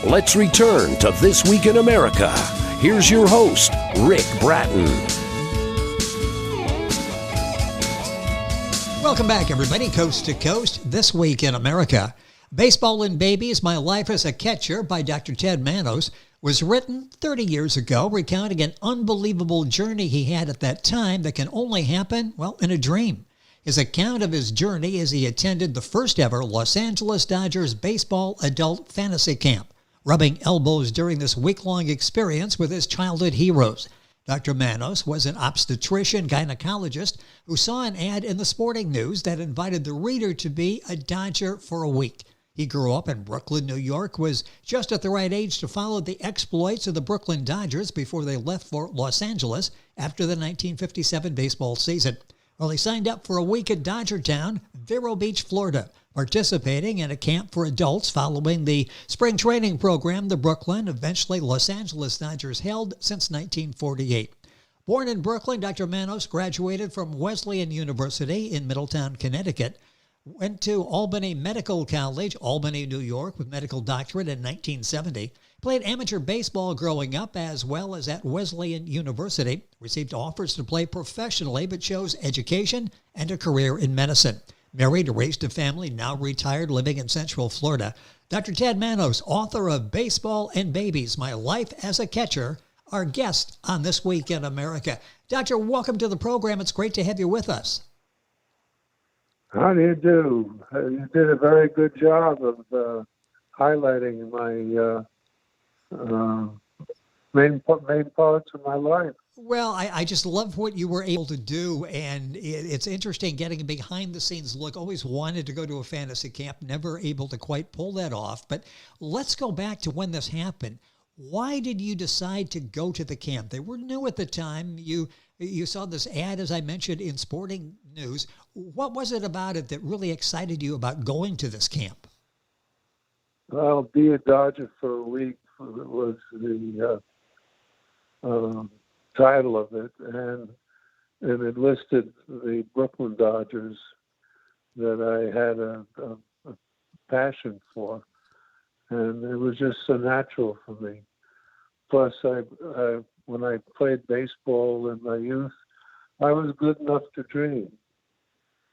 Let's return to This Week in America. Here's your host, Rick Bratton. Welcome back, everybody, coast to coast, This Week in America. Baseball and Babies, My Life as a Catcher by Dr. Ted Manos was written 30 years ago, recounting an unbelievable journey he had at that time that can only happen, well, in a dream. His account of his journey as he attended the first ever Los Angeles Dodgers baseball adult fantasy camp, rubbing elbows during this week-long experience with his childhood heroes. Dr. Manos was an obstetrician gynecologist who saw an ad in the Sporting News that invited the reader to be a Dodger for a week. He grew up in Brooklyn, New York, was just at the right age to follow the exploits of the Brooklyn Dodgers before they left for Los Angeles after the 1957 baseball season. Well, he signed up for a week at Dodgertown, Vero Beach, Florida, participating in a camp for adults following the spring training program the Brooklyn, eventually Los Angeles Dodgers held since 1948. Born in Brooklyn, Dr. Manos graduated from Wesleyan University in Middletown, Connecticut, went to Albany Medical College, Albany, New York, with medical doctorate in 1970. Played amateur baseball growing up as well as at Wesleyan University. Received offers to play professionally but chose education and a career in medicine. Married, raised a family, now retired, living in Central Florida. Dr. Ted Manos, author of Baseball and Babies, My Life as a Catcher, our guest on This Week in America. Doctor, welcome to the program. It's great to have you with us. How do you do? You did a very good job of highlighting my main parts of my life. Well, I just love what you were able to do, and it's interesting getting a behind-the-scenes look. Always wanted to go to a fantasy camp, never able to quite pull that off. But let's go back to when this happened. Why did you decide to go to the camp? They were new at the time. You saw this ad, as I mentioned, in Sporting News. What was it about it that really excited you about going to this camp? Well, be a Dodger for a week was the title of it, and it listed the Brooklyn Dodgers that I had a passion for, and it was just so natural for me. Plus, when I played baseball in my youth, I was good enough to dream,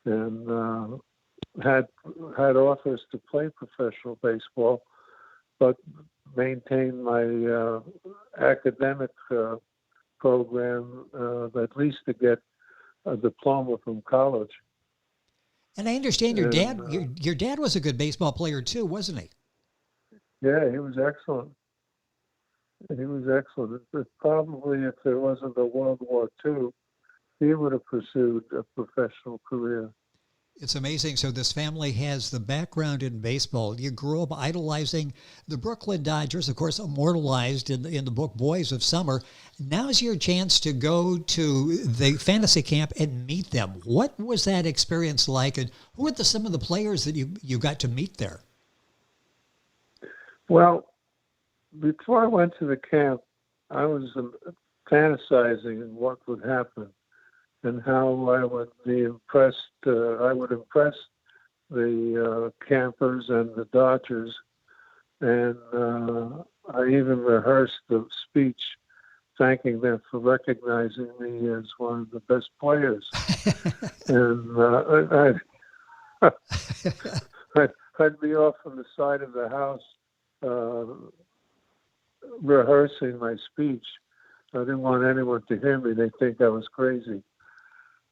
and had offers to play professional baseball, but maintain my academic program, at least to get a diploma from college. And I understand your dad was a good baseball player too, wasn't he? Yeah, he was excellent. He was excellent. Probably if there wasn't a World War II, he would have pursued a professional career. It's amazing. So this family has the background in baseball. You grew up idolizing the Brooklyn Dodgers, of course, immortalized in the book Boys of Summer. Now's your chance to go to the fantasy camp and meet them. What was that experience like, and who were some of the players that you got to meet there? Well, before I went to the camp, I was fantasizing what would happen and how I would be impressed. I would impress the campers and the Dodgers, and I even rehearsed the speech thanking them for recognizing me as one of the best players. And I'd be off on the side of the house rehearsing my speech. I didn't want anyone to hear me. They'd think I was crazy.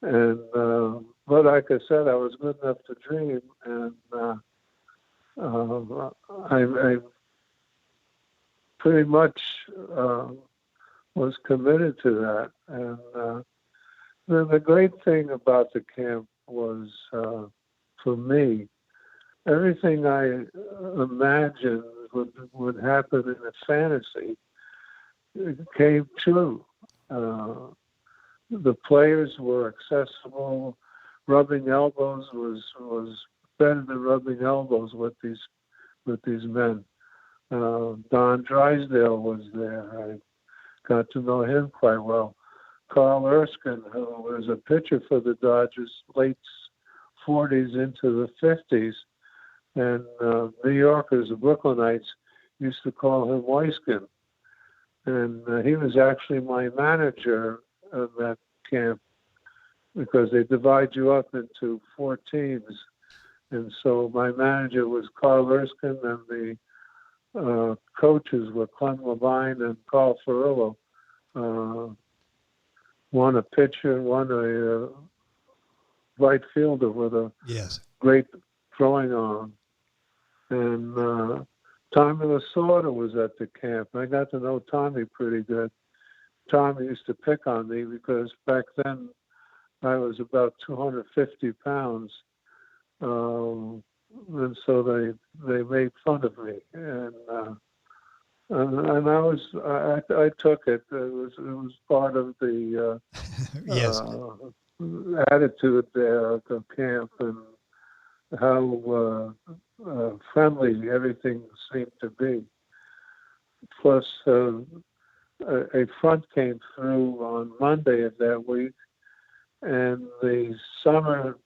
And but like I said, I was good enough to dream, and I pretty much was committed to that. And the great thing about the camp was, for me, everything I imagined would happen in a fantasy came true. The players were accessible. Rubbing elbows was better than rubbing elbows with these men. Don Drysdale was there. I got to know him quite well. Carl Erskine, who was a pitcher for the Dodgers, late 40s into the 50s, and New Yorkers, the Brooklynites, used to call him Weiskin. And he was actually my manager of that camp, because they divide you up into 4 teams. And so my manager was Carl Erskine, and the coaches were Clem Levine and Carl Ferrillo. One a pitcher, one a right fielder with a great throwing arm. And Tommy Lasorda was at the camp. I got to know Tommy pretty good. Tommy used to pick on me because back then I was about 250 pounds. And so they made fun of me. And I took it. It was part of the attitude there at the camp, and how friendly everything seemed to be. Plus, a front came through on Monday of that week, and the summer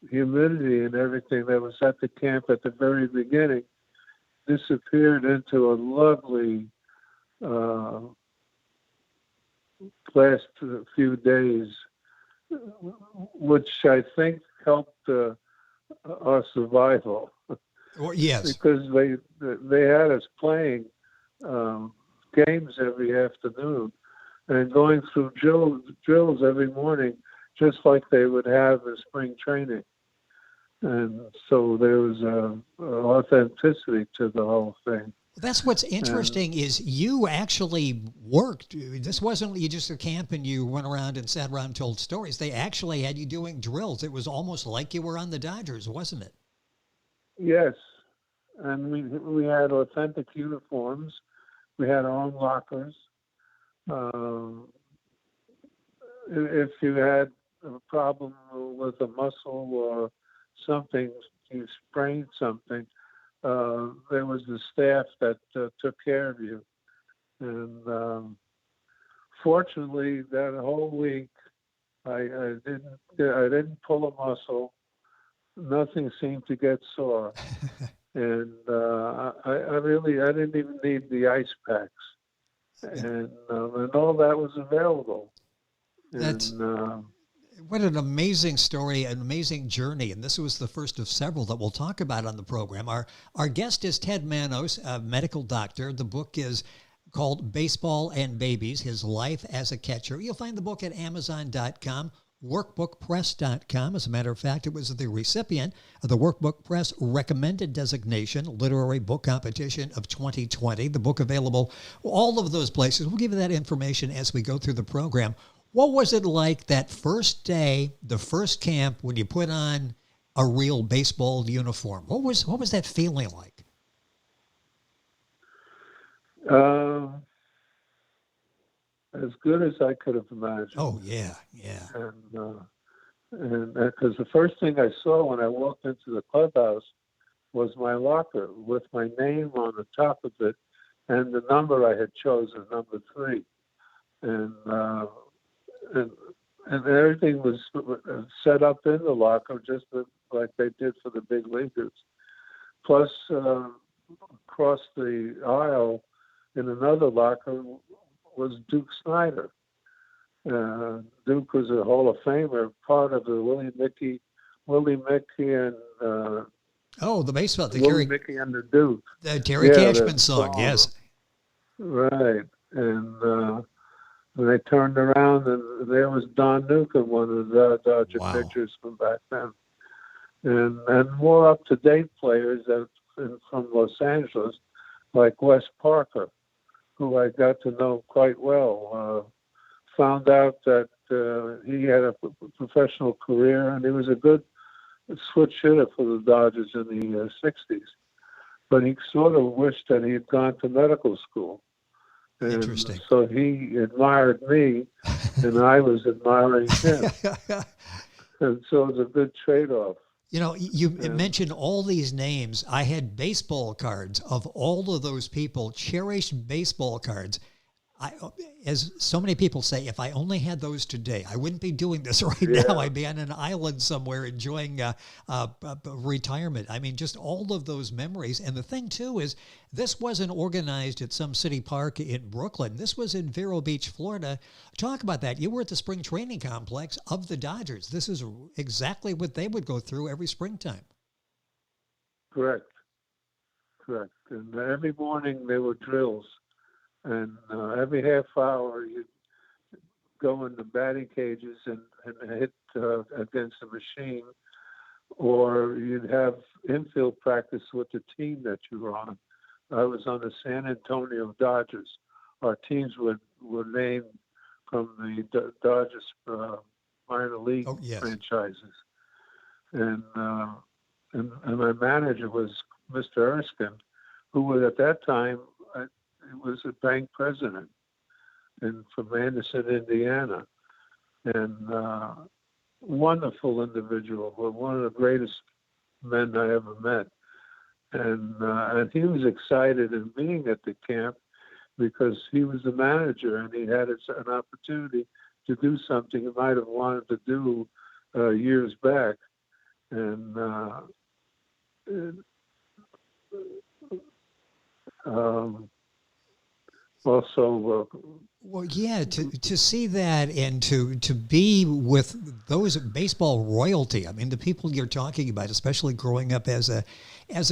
humidity and everything that was at the camp at the very beginning disappeared into a lovely last few days, which I think helped our survival. Well, yes, because they had us playing games every afternoon and going through drills every morning, just like they would have in spring training. And so there was authenticity to the whole thing. That's what's interesting is you actually worked. This wasn't you just a camp and you went around and sat around and told stories. They actually had you doing drills. It was almost like you were on the Dodgers, wasn't it? Yes. And we had authentic uniforms. We had our own lockers. If you had a problem with a muscle or something, you sprained something, there was the staff that took care of you. And fortunately, that whole week, I didn't pull a muscle. Nothing seemed to get sore. And I didn't even need the ice packs. And all that was available. That's what an amazing story, an amazing journey. And this was the first of several that we'll talk about on the program. Our guest is Ted Manos, a medical doctor. The book is called Baseball and Babies, His Life as a Catcher. You'll find the book at Amazon.com, workbookpress.com. As a matter of fact, it was the recipient of the Workbook Press Recommended Designation Literary Book Competition of 2020. The book available all of those places. We'll give you that information as we go through the program. What was it like that first day, the first camp, when you put on a real baseball uniform? What was that feeling like? As good as I could have imagined. Oh, yeah. And because the first thing I saw when I walked into the clubhouse was my locker with my name on the top of it and the number I had chosen, number 3. And everything was set up in the locker just like they did for the big leaguers. Plus, across the aisle in another locker was Duke Snyder. Duke was a Hall of Famer, part of the Willie Mickey and the baseball, the Willie Mickey and the Duke. The Terry Cashman song, yes. Right, and they turned around and there was Don Newcomb, one of the Dodger pitchers from back then, and more up to date players from Los Angeles, like Wes Parker, who I got to know quite well. Found out that he had a professional career and he was a good switch hitter for the Dodgers in the 60s. But he sort of wished that he had gone to medical school. And interesting. So he admired me and I was admiring him. And so it was a good trade-off. You know, you mentioned all these names. I had baseball cards of all of those people, cherished baseball cards. As so many people say, if I only had those today, I wouldn't be doing this right Yeah. now. I'd be on an island somewhere enjoying retirement. I mean, just all of those memories. And the thing, too, is this wasn't organized at some city park in Brooklyn. This was in Vero Beach, Florida. Talk about that. You were at the spring training complex of the Dodgers. This is exactly what they would go through every springtime. Correct. And every morning there were drills. And every half hour you'd go in the batting cages and hit against a machine, or you'd have infield practice with the team that you were on. I was on the San Antonio Dodgers. Our teams were named from the Dodgers minor league franchises. And my manager was Mr. Erskine, who was at that time was a bank president and from Anderson, Indiana, and wonderful individual, one of the greatest men I ever met. And he was excited in being at the camp because he was the manager and he had an opportunity to do something he might have wanted to do years back. And also, well, yeah, to see that and to be with those baseball royalty. I mean, the people you're talking about, especially growing up as a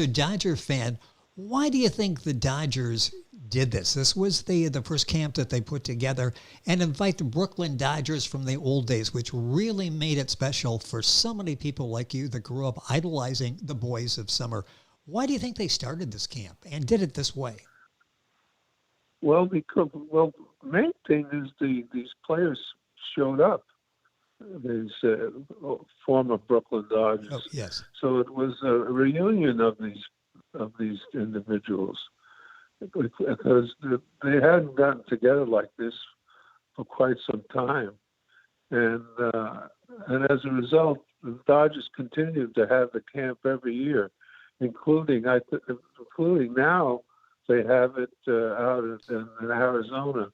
Dodger fan. Why do you think the Dodgers did this? This was the first camp that they put together and invite the Brooklyn Dodgers from the old days, which really made it special for so many people like you that grew up idolizing the boys of summer. Why do you think they started this camp and did it this way? Well, main thing is these players showed up. These former Brooklyn Dodgers. Oh, yes. So it was a reunion of these individuals because they hadn't gotten together like this for quite some time, and as a result, the Dodgers continued to have the camp every year, including now. They have it out in Arizona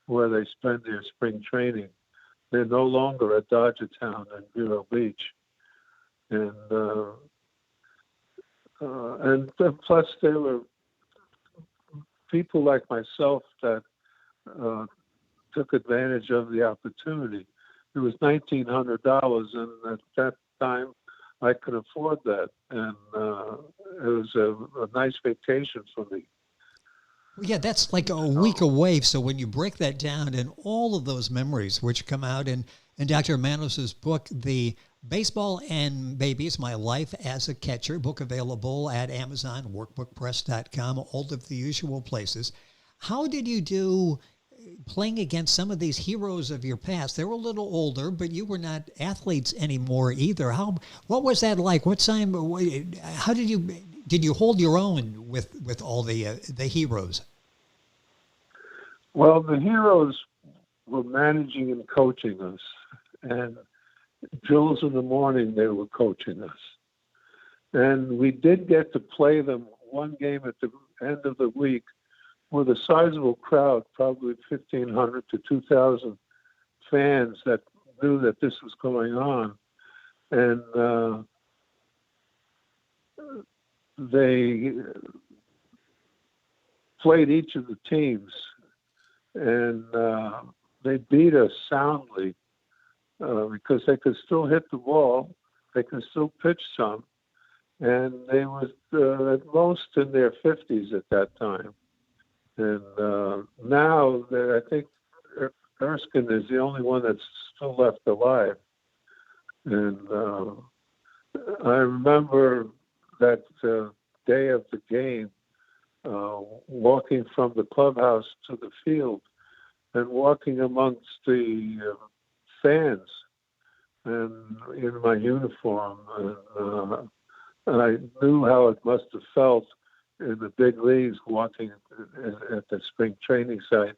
where they spend their spring training. They're no longer at Dodgertown and Vero Beach. And plus there were people like myself that took advantage of the opportunity. It was $1,900, and at that time I could afford that. And it was a nice vacation for me. Yeah, that's like a week away. So when you break that down and all of those memories, which come out in Dr. Manos' book, The Baseball and Babies, My Life as a Catcher, book available at Amazon, workbookpress.com, all of the usual places. How did you do playing against some of these heroes of your past? They were a little older, but you were not athletes anymore either. What was that like? How did you hold your own with all the heroes? Well, the heroes were managing and coaching us, and drills in the morning they were coaching us, and we did get to play them one game at the end of the week with a sizable crowd, probably 1,500 to 2,000 fans that knew that this was going on, and they played each of the teams, and they beat us soundly because they could still hit the ball, they could still pitch some, and they were at most in their 50s at that time. And now I think Erskine is the only one that's still left alive. And I remember that day of the game, walking from the clubhouse to the field and walking amongst the fans and in my uniform. And I knew how it must have felt in the big leagues walking at the spring training site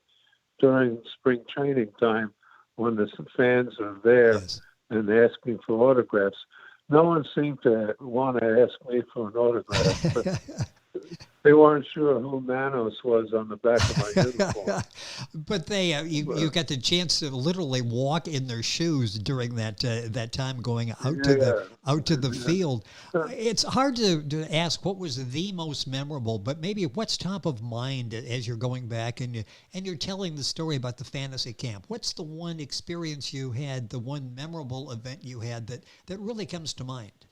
during spring training time when the fans are there. Yes. And asking for autographs. No one seemed to want to ask me for an autograph, They weren't sure who Manos was on the back of my uniform. But they, you got the chance to literally walk in their shoes during that time going out to the field. It's hard to ask what was the most memorable, but maybe what's top of mind as you're going back and you're telling the story about the fantasy camp. What's the one experience you had, the one memorable event you had that really comes to mind?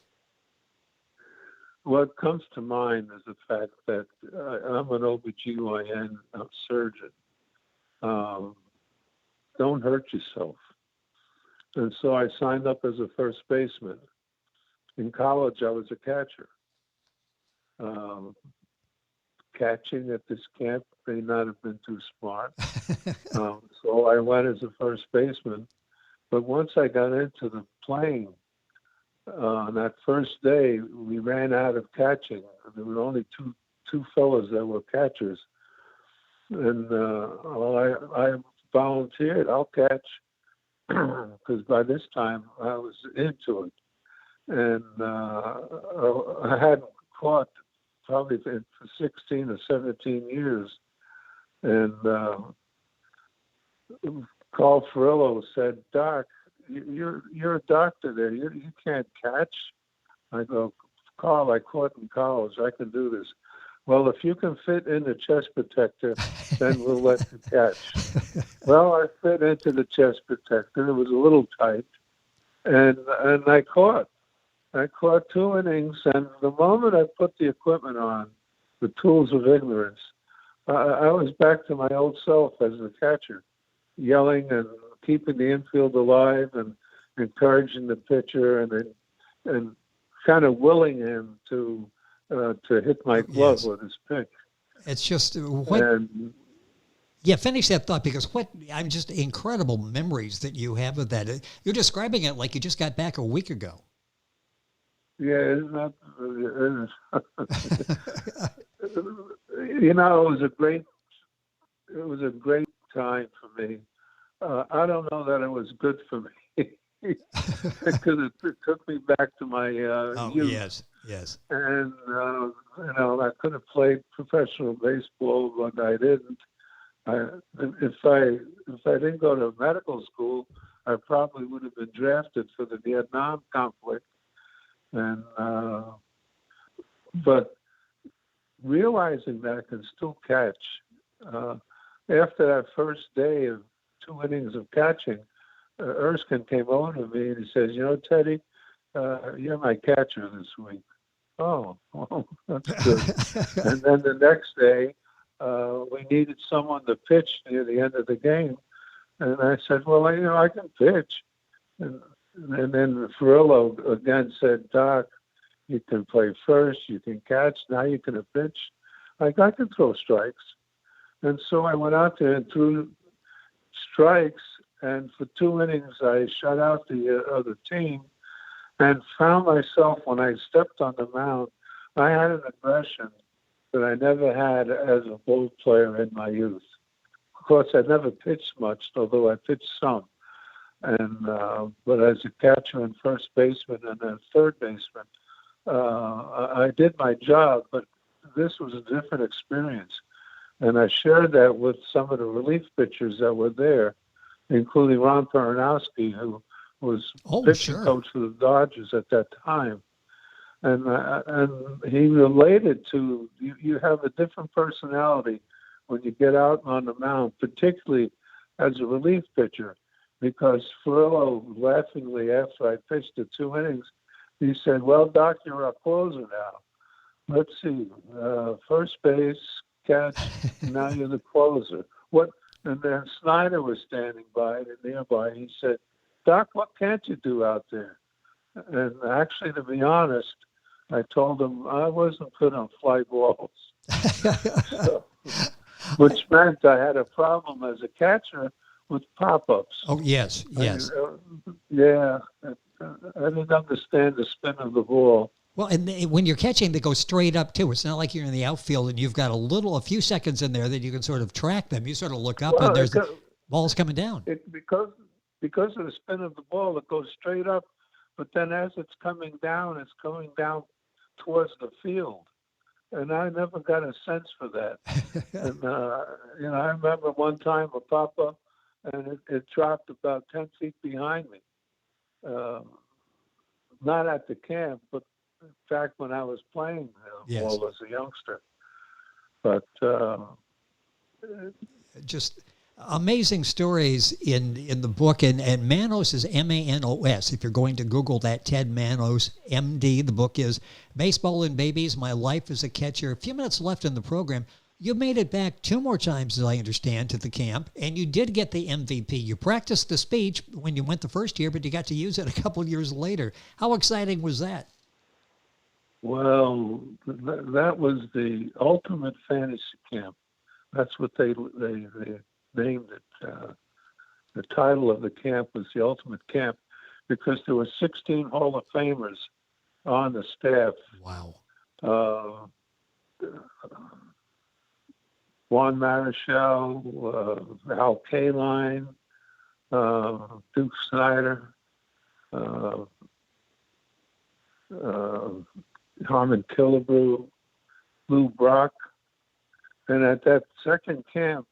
What comes to mind is the fact that I'm an OBGYN surgeon. Don't hurt yourself. And so I signed up as a first baseman. In college, I was a catcher. Catching at this camp may not have been too smart. So I went as a first baseman. But once I got into the playing, on that first day, we ran out of catching. There were only two fellows that were catchers. And I volunteered. I'll catch, because by this time I was into it. And I hadn't caught probably for 16 or 17 years. And Carl Ferrillo said, "Doc, you're a doctor there. You can't catch." I go, "Carl, I caught in college. I can do this." "Well, if you can fit in the chest protector, then we'll let you catch." Well, I fit into the chest protector. It was a little tight, and I caught. I caught 2 innings, and the moment I put the equipment on, the tools of ignorance, I was back to my old self as a catcher, yelling and keeping the infield alive and encouraging the pitcher and kind of willing him to hit my glove with his pitch. It's just what. And, yeah, finish that thought, because I'm just incredible memories that you have of that. You're describing it like you just got back a week ago. Yeah, isn't that? It was a great time for me. I don't know that it was good for me because it took me back to my youth. Yes. And I could have played professional baseball, but I didn't. If I didn't go to medical school, I probably would have been drafted for the Vietnam conflict. And but realizing that I can still catch after that first day of 2 innings of catching, Erskine came over to me and he says, "Teddy, you're my catcher this week." Oh, well, that's good. And then the next day, we needed someone to pitch near the end of the game. And I said, "Well, I can pitch." And then Ferrillo again said, "Doc, you can play first, you can catch, now you can pitch." I can throw strikes. And so I went out there and threw strikes, and for 2 innings I shut out the other team and found myself, when I stepped on the mound, I had an aggression that I never had as a ball player in my youth. Of course, I never pitched much, although I pitched some. And but as a catcher and first baseman and a third baseman, I did my job, but this was a different experience. And I shared that with some of the relief pitchers that were there, including Ron Peronowski, who was pitching coach for the Dodgers at that time. And he related to, you have a different personality when you get out on the mound, particularly as a relief pitcher, because Ferrillo laughingly, after I pitched the 2 innings, he said, "Well, Doc, you're our closer now. Let's see, first base, catch, now you're the closer. What?" And then Snyder was standing by nearby. He said, "Doc, what can't you do out there?" And actually, to be honest, I told him I wasn't good on fly balls, so, which meant I had a problem as a catcher with pop-ups. Oh, yes. I didn't understand the spin of the ball. Well, and when you're catching, they go straight up too. It's not like you're in the outfield and you've got a few seconds in there that you can sort of track them. You sort of look up and there's the ball's coming down. Because of the spin of the ball, it goes straight up. But then as it's coming down towards the field. and I never got a sense for that. And I remember one time a pop-up, and it dropped about 10 feet behind me. Not at the camp, but in fact when I was playing Yes. ball as a youngster. But Just amazing stories in the book, and Manos is Manos. If you're going to Google that, Ted Manos, MD. The book is Baseball and Babies, My Life as a Catcher. A few minutes left in the program. You made it back 2 more times, as I understand, to the camp, and you did get the MVP. You practiced the speech when you went the first year, but you got to use it a couple years later. How exciting was that? well, that was the ultimate fantasy camp. That's what they named it. The title of the camp was the Ultimate Camp because there were 16 Hall of Famers on the staff. Wow. Juan Marichal, Al Kaline, Duke Snyder, Harmon Killebrew, Lou Brock. And at that second camp,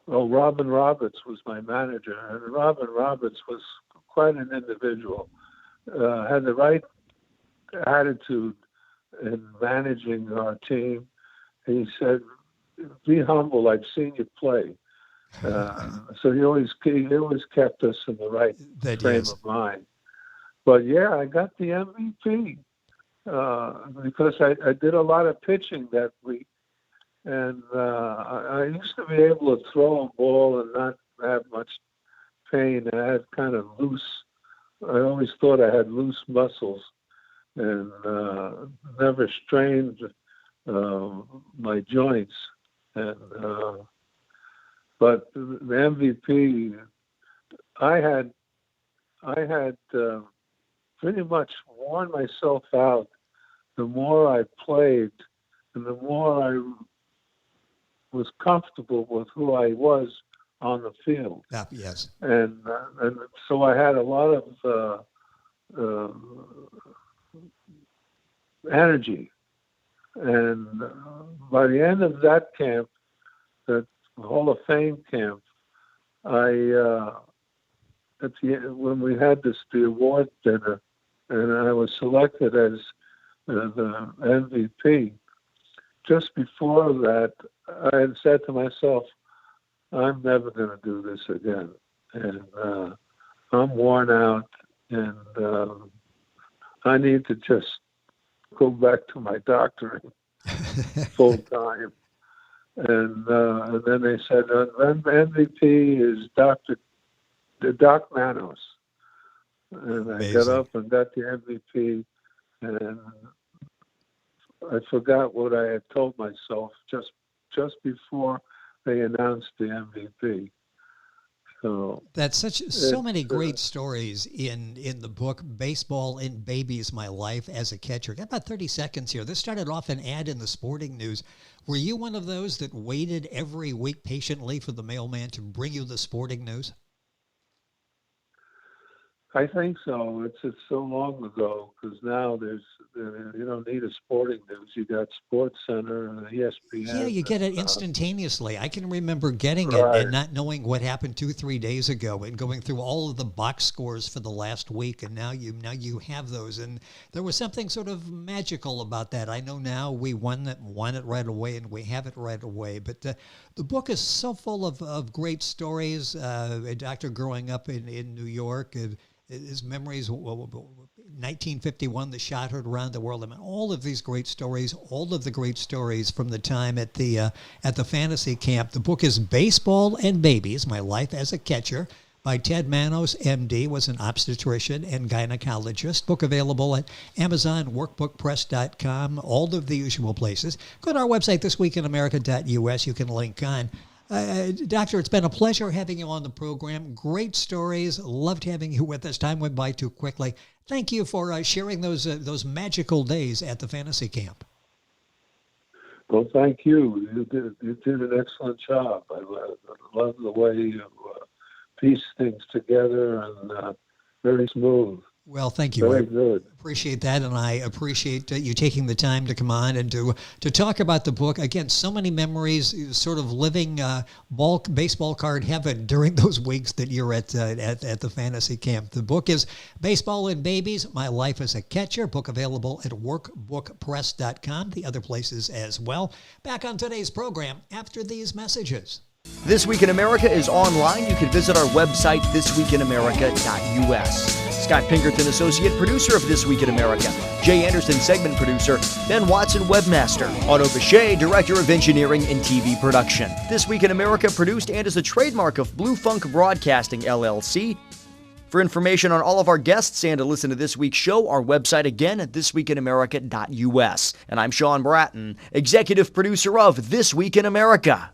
Robin Roberts was my manager, and Robin Roberts was quite an individual. Had the right attitude in managing our team. He said, "Be humble. I've seen you play." So he always kept us in the right frame of mind. But yeah, I got the MVP because I did a lot of pitching that week. And I used to be able to throw a ball and not have much pain. I had kind of loose, I always thought I had loose muscles and never strained my joints. And but the MVP, I had pretty much worn myself out. The more I played and the more I was comfortable with who I was on the field. Yes. And so I had a lot of energy. And by the end of that camp, that Hall of Fame camp, when we had the award dinner, and I was selected as the MVP. Just before that, I had said to myself, I'm never going to do this again. And I'm worn out, and I need to just go back to my doctoring full time. And then they said, MVP is Doc Manos. And I got up and got the MVP, and I forgot what I had told myself just before they announced the MVP. So that's so many great stories in the book, Baseball and Babies, My Life as a Catcher. Got about 30 seconds here. This started off an ad in the Sporting News. Were you one of those that waited every week patiently for the mailman to bring you the Sporting News? I think so. It's so long ago because now you don't need a Sporting News. You got Sports Center and ESPN. Yeah, you get it instantaneously. I can remember getting it and not knowing what happened 2-3 days ago and going through all of the box scores for the last week, and now you have those. And there was something sort of magical about that. I know now we won it right away, and we have it right away. But the book is so full of great stories. A doctor growing up in New York. His memories, 1951, the shot heard around the world. I mean, all of these great stories, all of the great stories from the time at the fantasy camp. The book is Baseball and Babies, My Life as a Catcher, by Ted Manos, MD, was an obstetrician and gynecologist. Book available at Amazon, workbookpress.com, all of the usual places. Go to our website, thisweekinamerica.us. You can link on. Doctor, it's been a pleasure having you on the program. Great stories. Loved having you with us. Time went by too quickly. Thank you for sharing those magical days at the fantasy camp. Well, thank you. You did an excellent job. I love the way you piece things together, and very smooth. Well, thank you. Very good. Appreciate that, and I appreciate you taking the time to come on and to talk about the book. Again, so many memories, sort of living baseball card heaven during those weeks that you're at the fantasy camp. The book is Baseball and Babies, My Life as a Catcher, book available at workbookpress.com, the other places as well. Back on today's program after these messages. This Week in America is online. You can visit our website, thisweekinamerica.us. Scott Pinkerton, associate producer of This Week in America. Jay Anderson, segment producer. Ben Watson, webmaster. Otto Bechet, director of engineering and TV production. This Week in America produced and is a trademark of Blue Funk Broadcasting, LLC. For information on all of our guests and to listen to this week's show, our website again at thisweekinamerica.us. And I'm Sean Bratton, executive producer of This Week in America.